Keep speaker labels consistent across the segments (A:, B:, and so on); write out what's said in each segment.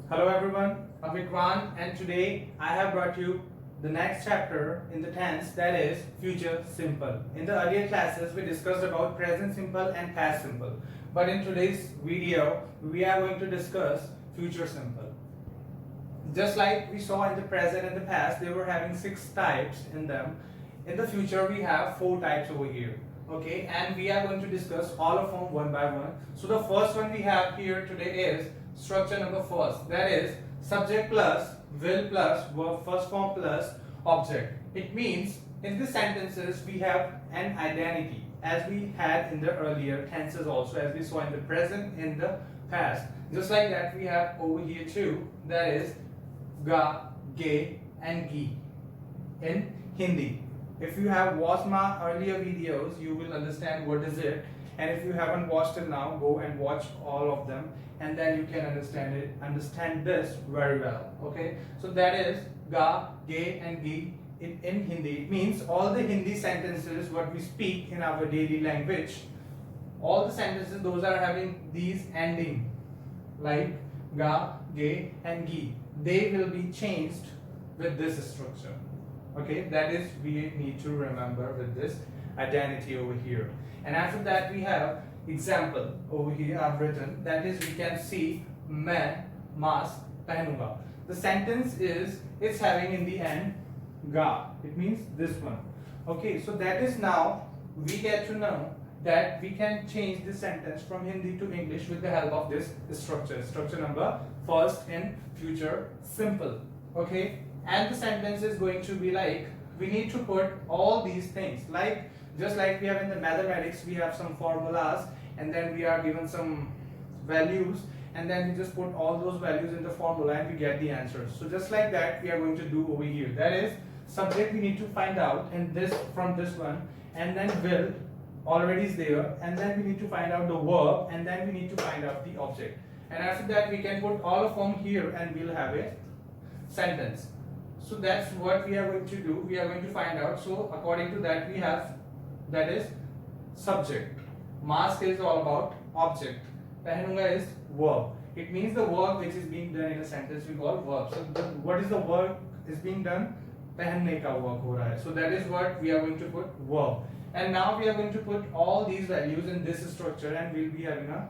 A: Hello everyone, I'm Vikran and today I have brought you the next chapter in the tense, that is future simple. In the earlier classes we discussed about present simple and past simple, but in today's video we are going to discuss future simple. Just like we saw in the present and the past, they were having 6 types in them. In the future we have 4 types over here. Okay, and we are going to discuss all of them one by one. So the first one we have here today is structure number first, that is subject plus will plus verb first form plus object. It means in these sentences we have an identity as we had in the earlier tenses, also as we saw in the present, in the past. Just like that we have over here too, that is ga, ge and gi in Hindi. If you have watched my earlier videos, you will understand what is it. And if you haven't watched it now, go and watch all of them, and then you can understand this very well. Okay, so that is ga, ge and gi in Hindi. It means all the Hindi sentences what we speak in our daily language, all the sentences those are having these ending like ga, ge and gi, they will be changed with this structure. Okay, that is we need to remember with this identity over here. And after that we have example over here I've written, that is we can see मैं mask पहनूंगा. The sentence is it's having in the end ga, it means this one. Okay, so that is now we get to know that we can change this sentence from Hindi to English with the help of this structure number first in future simple. Okay, and the sentence is going to be like we need to put all these things, like just like we have in the mathematics, we have some formulas and then we are given some values and then we just put all those values in the formula and we get the answers. So just like that we are going to do over here, that is subject we need to find out and this from this one, and then will already is there, and then we need to find out the verb, and then we need to find out the object, and after that we can put all of them here and we'll have a sentence. So that's what we are going to do. We are going to find out. So according to that we have, that is subject, mask is all about object, pehnunga is verb. It means the work which is being done in a sentence we call verb. So what is the work is being done? Pehnne ka work ho raha hai. So that is what we are going to put verb. And now we are going to put all these values in this structure and we'll be having an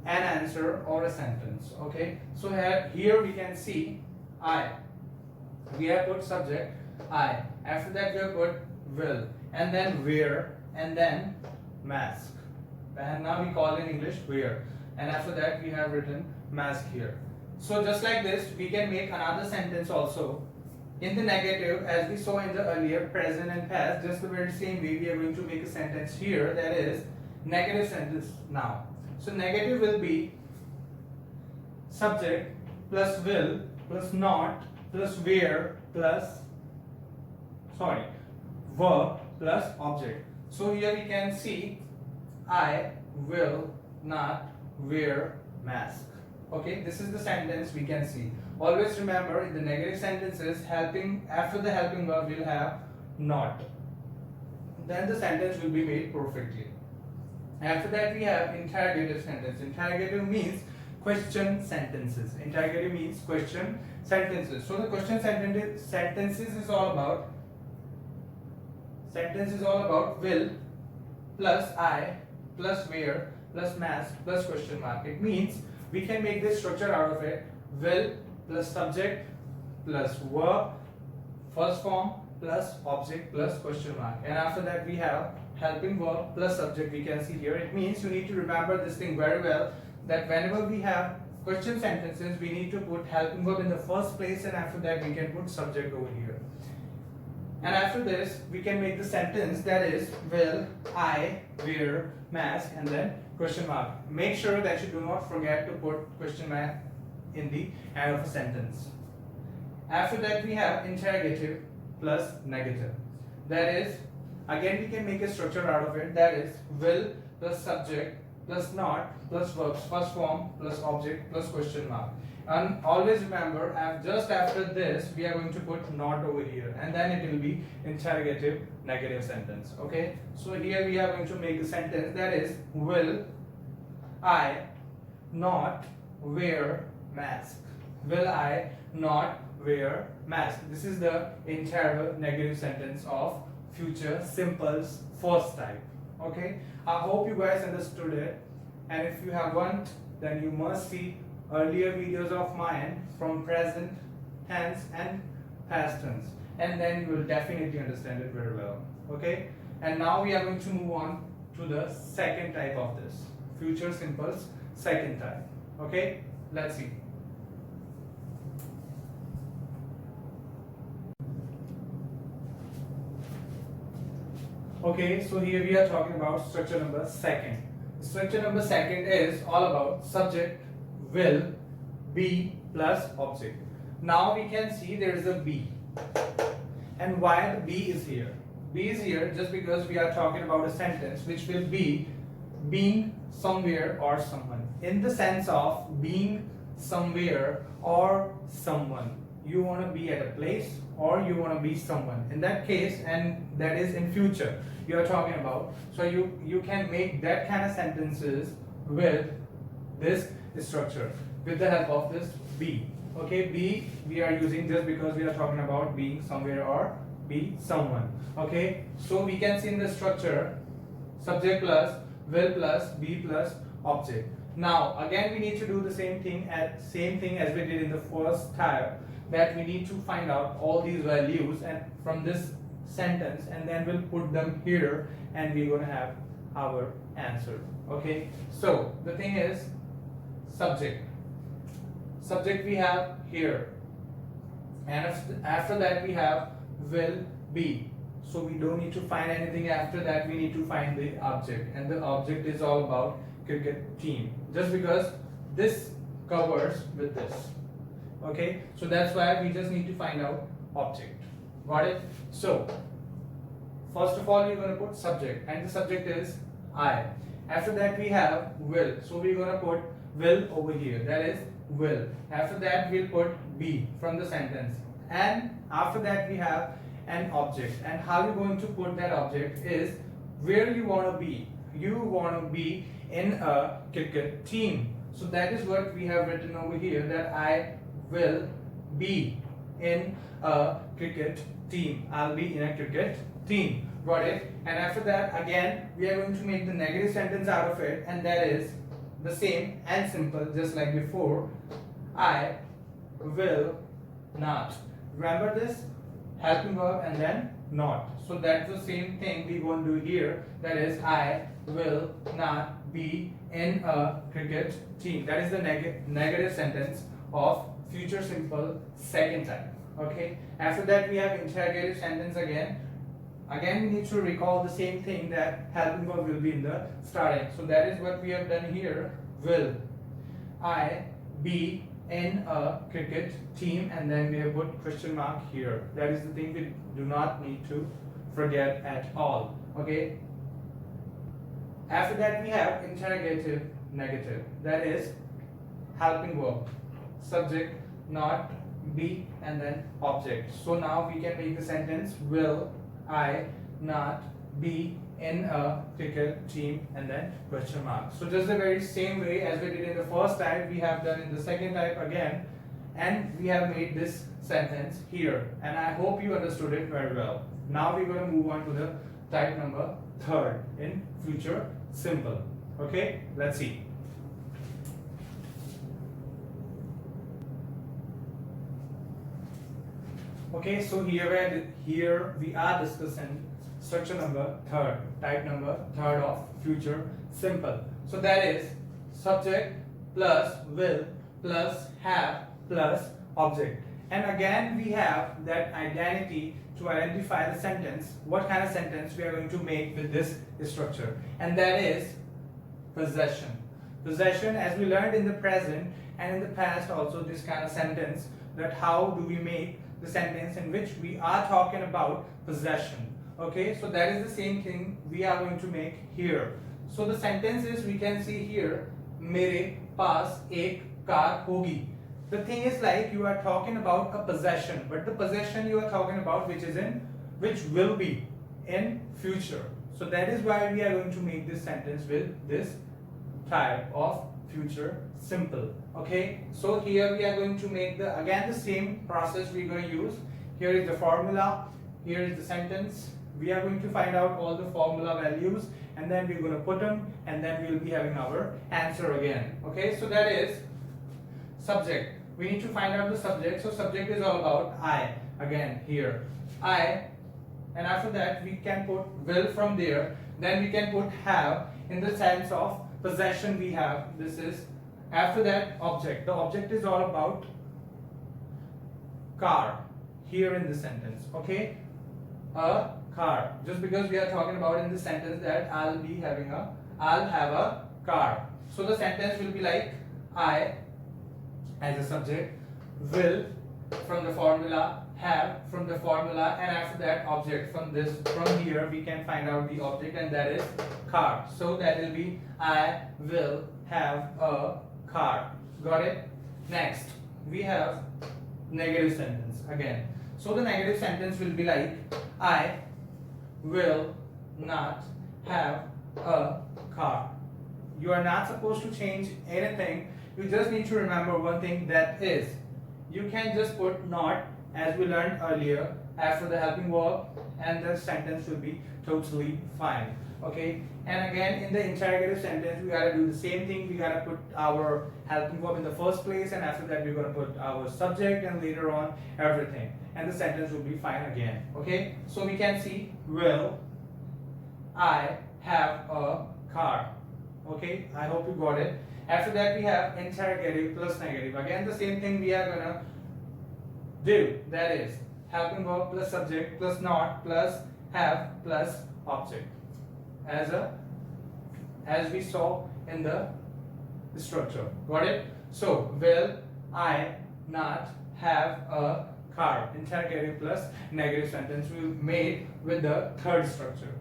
A: answer or a sentence. Okay, so here we can see I, we have put subject I, after that we have put will, and then wear, and then mask, and now we call in English wear, and after that we have written mask here. So just like this we can make another sentence also in the negative as we saw in the earlier present and past. Just the very same way we are going to make a sentence here, that is negative sentence now. So negative will be subject plus will plus not plus where plus verb plus object. So here we can see I will not wear mask. Okay, this is the sentence we can see. Always remember in the negative sentences, helping after the helping verb will have not, then the sentence will be made perfectly. After that we have interrogative sentence. Interrogative means question sentences. Interrogative means question sentences. So the question sentences is all about will plus I plus where plus mask plus question mark. It means we can make this structure out of it: will plus subject plus verb first form plus object plus question mark, and after that we have helping verb plus subject. We can see here. It means you need to remember this thing very well, that whenever we have question sentences we need to put helping verb in the first place, and after that we can put subject over here, and after this we can make the sentence, that is will I wear mask, and then question mark. Make sure that you do not forget to put question mark in the end of a sentence. After that we have interrogative plus negative, that is again we can make a structure out of it, that is will plus subject plus not plus verbs first form plus object plus question mark. And always remember, just after this we are going to put not over here, and then it will be interrogative negative sentence. Okay, so here we are going to make the sentence, that is will I not wear mask? Will I not wear mask? This is the entire negative sentence of future simple's first type. Okay, I hope you guys understood it, and if you haven't, then you must see earlier videos of mine from present tense and past tense, and then you will definitely understand it very well. Okay, and now we are going to move on to the second type of this future simple's second type. Okay, let's see. Okay, so here we are talking about structure number second. Structure number second is all about subject, will, be plus object. Now we can see there is a be. And why the be is here? Be is here just because we are talking about a sentence which will be being somewhere or someone. In the sense of being somewhere or someone. You want to be at a place or you want to be someone. In that case, and that is in future you are talking about. So you can make that kind of sentences with this structure with the help of this be. Okay, be we are using just because we are talking about being somewhere or be someone. Okay, so we can see in the structure subject plus will plus be plus object. Now again we need to do the same thing as we did in the first type, that we need to find out all these values and from this sentence, and then we'll put them here and we're going to have our answer. Okay, so the thing is subject we have here, and after that we have will be. So we don't need to find anything after that, we need to find the object, and the object is all about cricket team, just because this covers with this. Okay, so that's why we just need to find out object. Got it? So first of all you're going to put subject, and the subject is I. After that we have will, so we're going to put will over here, that is will. After that we'll put be from the sentence, and after that we have an object, and how you're going to put that object is where you want to be. You want to be in a cricket team, so that is what we have written over here, that I will be in a cricket team. I'll be in a cricket team. Got it? And after that again we are going to make the negative sentence out of it, and that is the same and simple just like before. I will not. Remember this helping verb and then not. So that's the same thing we going to do here, that is I will not be in a cricket team. That is the negative sentence of future simple second type. Okay, after that we have interrogative sentence again. Again we need to recall the same thing, that helping verb will be in the starting. So that is what we have done here. Will I be in a cricket team, and then we have put question mark here. That is the thing we do not need to forget at all. Okay, after that we have interrogative negative, that is helping verb, subject not, be, and then object. So now we can make the sentence will I not be in a cricket team, and then question mark. So just the very same way as we did in the first type, we have done in the second type again, and we have made this sentence here, and I hope you understood it very well. Now we're going to move on to the type number third in future simple. Okay, let's see. Okay, so here we are discussing structure number third, type number third of future simple. So that is subject plus will plus have plus object. And again we have that identity to identify the sentence, what kind of sentence we are going to make with this structure, and that is possession. Possession, as we learned in the present and in the past also, this kind of sentence, that how do we make the sentence in which we are talking about possession. Okay, so that is the same thing we are going to make here. So the sentences we can see here, mere paas ek car hogi. The thing is like you are talking about a possession, but the possession you are talking about which will be in future. So that is why we are going to make this sentence with this type of future simple. Okay, so here we are going to make the again the same process we're going to use. Here is the formula, here is the sentence. We are going to find out all the formula values and then we're going to put them and then we'll be having our answer again. Okay, so that is subject. We need to find out the subject. So subject is all about I. Again here I, and after that we can put will from there. Then we can put have in the sense of possession we have. This is after that object. The object is all about car here in the sentence. Okay, a car. Just because we are talking about in the sentence that I'll have a car. So the sentence will be like I as a subject, will from the formula, have from the formula, and after that object. From here we can find out the object, and that is car. So that will be I will have a car. Got it? Next we have negative sentence again. So the negative sentence will be like I will not have a car. You are not supposed to change anything. You just need to remember one thing, that is you can just put not as we learned earlier after the helping verb and the sentence will be totally fine. Okay, and again in the interrogative sentence we gotta do the same thing. We gotta put our helping verb in the first place and after that we're gonna put our subject and later on everything, and the sentence will be fine again. Okay, so we can see will I have a car. Okay, I hope you got it. After that we have interrogative plus negative. Again the same thing we are gonna do, that is helping verb plus subject plus not plus have plus object as we saw in the structure. Got it? So will I not have a car? Interrogative plus negative sentence we made with the third structure.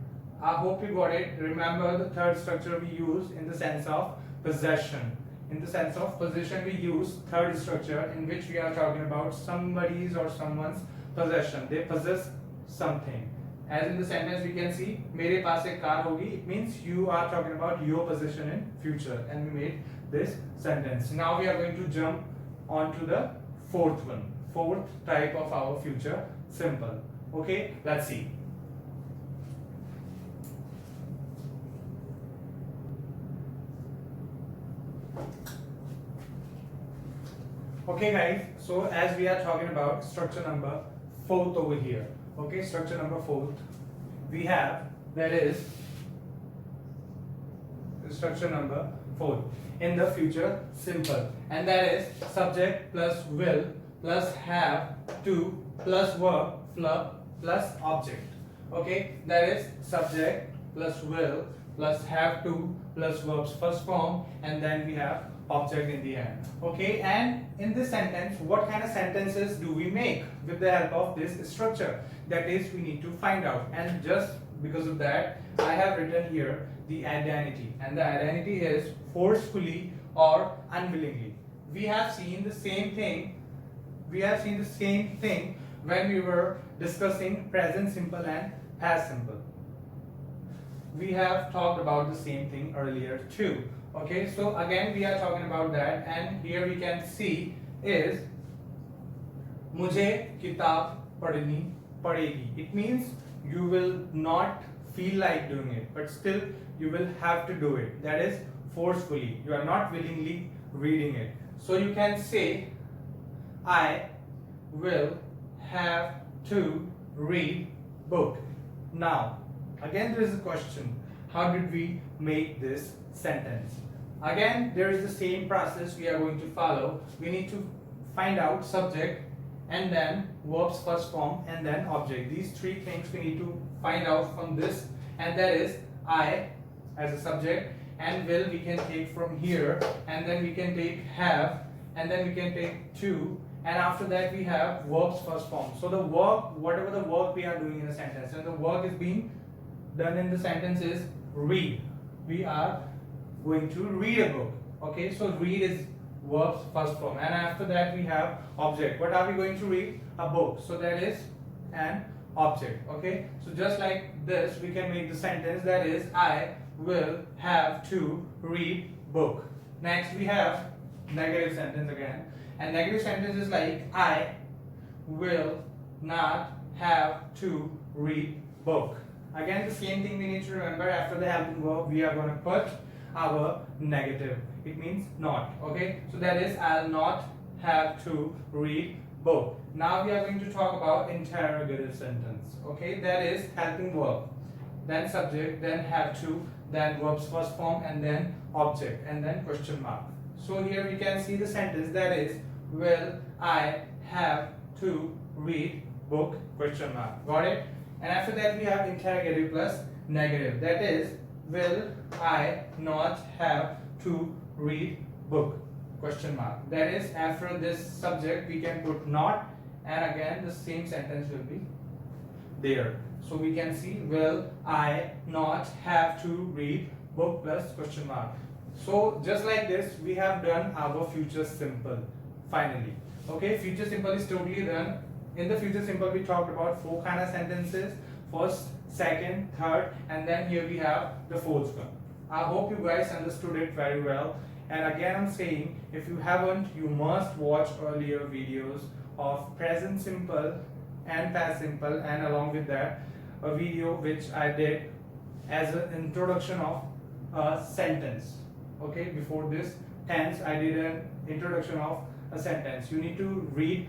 A: I hope you got it. Remember the third structure we use in the sense of possession. In the sense of possession we use third structure in which we are talking about somebody's or someone's possession. They possess something. As in the sentence we can see मेरे पास एक car होगी. It means you are talking about your possession in future, and we made this sentence. Now we are going to jump on to the fourth type of our future simple. Okay, let's see. Okay guys, so as we are talking about structure number 4th over here. Okay, structure number 4th we have, that is structure number 4th in the future simple, and that is subject plus will plus have to plus verb plus object. Okay, that is subject plus will plus have to plus verb's first form, and then we have object in the end. Okay, and in this sentence what kind of sentences do we make with the help of this structure? That is we need to find out, and just because of that I have written here the identity, and the identity is forcefully or unwillingly. We have seen the same thing when we were discussing present simple and past simple. We have talked about the same thing earlier too. Okay, so again we are talking about that, and here we can see is मुझे किताब पढ़नी पड़ेगी. It means you will not feel like doing it, but still you will have to do it. That is forcefully. You are not willingly reading it. So you can say I will have to read book. Now again there is a question, how did we make this sentence? Again there is the same process we are going to follow. We need to find out subject and then verb's first form and then object. These three things we need to find out from this, and that is I as a subject, and will we can take from here, and then we can take have, and then we can take to, and after that we have verb's first form. So the work, whatever the work we are doing in a sentence, and the work is being done in the sentence is read. We are going to read a book. Okay, so read is verb's first form, and after that we have object. What are we going to read? A book. So that is an object. Okay, so just like this we can make the sentence, that is I will have to read book. Next we have negative sentence again, and negative sentence is like I will not have to read book. Again the same thing we need to remember. After the helping verb we are going to put our negative. It means not. Okay, so that is I'll not have to read book. Now we are going to talk about interrogative sentence. Okay, that is helping verb, then subject, then have to, then verb's first form, and then object, and then question mark. So here we can see the sentence that is will I have to read book question mark. Got it? And after that we have interrogative plus negative, that is will I not have to read book question mark. That is after this subject we can put not, and again the same sentence will be there. So we can see will I not have to read book plus question mark. So just like this we have done our future simple finally. Okay, future simple is totally done. In the future simple we talked about 4 kind of sentences: first, second, third, and then here we have the fourth one. I hope you guys understood it very well. And again I'm saying, if you haven't, you must watch earlier videos of present simple and past simple, and along with that a video which I did as an introduction of a sentence. Okay, before this tense I did an introduction of a sentence. You need to read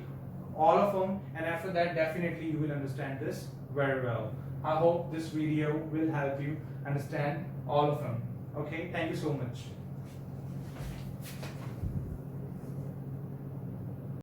A: all of them, and after that definitely you will understand this very well. I hope this video will help you understand all of them. Okay, thank you so much.